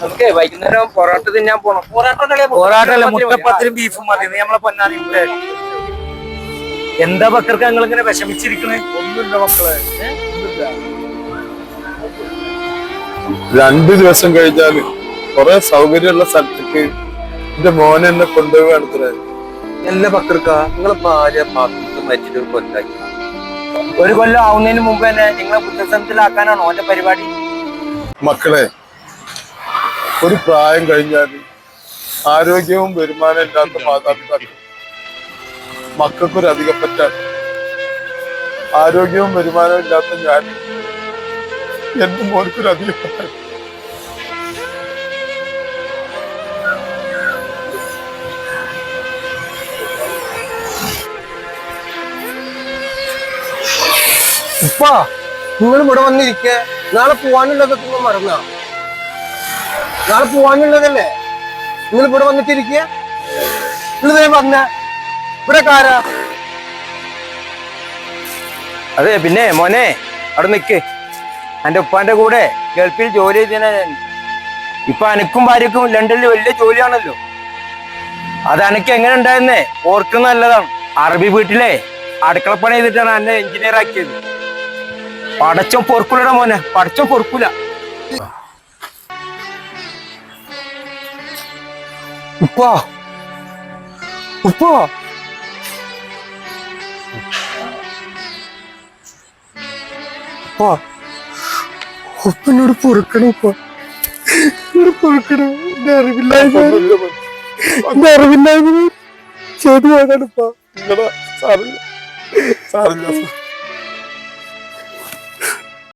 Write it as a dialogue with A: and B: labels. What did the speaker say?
A: നമുക്ക് വൈകുന്നേരം പൊറോട്ട തിന്നാൻ പോണം.
B: പൊറാട്ടല്ല, മുട്ടപ്പത്തിലും ബീഫും മതി. നമ്മളെ പൊന്നാനി മുട്ട. എന്താ ബക്കർക്ക് ഞങ്ങൾ ഇങ്ങനെ വിഷമിച്ചിരിക്കണേ?
C: ഒന്നുമില്ല മക്കളെ, 2 ദിവസം കഴിഞ്ഞാല് കൊറേ സൗകര്യമുള്ള സ്ഥലത്തേക്ക് എന്റെ മോനെ എന്നെ കൊണ്ടുപോവുകയാണ്.
A: എല്ലാ ബക്കർക്ക നിങ്ങളെ ഭാര്യ പാത്രത്തിൽ മരിച്ചിട്ട് ഒരു കൊല്ലാക്കി.
B: ഒരു കൊല്ലം ആവുന്നതിന് മുമ്പ് തന്നെ നിങ്ങളെ ബുദ്ധസനത്തിലാക്കാനാണോ ഓന്റെ പരിപാടി?
C: മക്കളെ, ഒരു പ്രായം കഴിഞ്ഞാൽ ആരോഗ്യവും വരുമാനം ഇല്ലാത്ത മാതാപിതാക്കൾ മക്കൾക്കൊരു അധികപ്പറ്റാണ്. ആരോഗ്യവും വരുമാനവും ഇല്ലാത്ത ഞാൻ എന്റെ മോർക്കൊരു അധികപ്പറ്റാണ്.
A: ഉപ്പ, നിങ്ങൾ ഇവിടെ വന്നിരിക്കെ നാളെ പോവാനുള്ളതൊക്കെ നിങ്ങൾ മറന്നാ? നാളെ പോവാനുള്ളതല്ലേ? നിങ്ങൾ ഇവിടെ വന്നിട്ടിരിക്കുക. നിങ്ങൾ പറഞ്ഞ ഇവിടെ കാരാ? അതെ, പിന്നെ മോനെ അവിടെ നിക്ക്. എന്റെ ഉപ്പാന്റെ കൂടെ ഗൾഫിൽ ജോലി ചെയ്തതിനാ ഞാൻ. ഇപ്പൊ അനക്കും ഭാര്യക്കും ലണ്ടനിൽ വലിയ ജോലിയാണല്ലോ. അത് അനക്ക് എങ്ങനെ ഉണ്ടായിരുന്നേ ഓർക്കുന്ന നല്ലതാണ്. അറബി വീട്ടിലെ അടുക്കളപ്പണി ചെയ്തിട്ടാണ് എന്നെ എഞ്ചിനീയർ ആക്കിയത്. പടച്ചോൻ പൊറുക്കൂലടാ മോനെ, പടച്ചോൻ പൊറുക്കൂല. ഉപ്പാ, ഉപ്പാ, ഉപ്പാ, ഉപ്പനോട് പൊറുക്കണം. ഉപ്പ എന്നോട് പൊറുക്കണം. എന്റെ അറിവില്ലായ്മ ചെയ്തു പോയതാണ് ഉപ്പ.
C: സാറില്ല.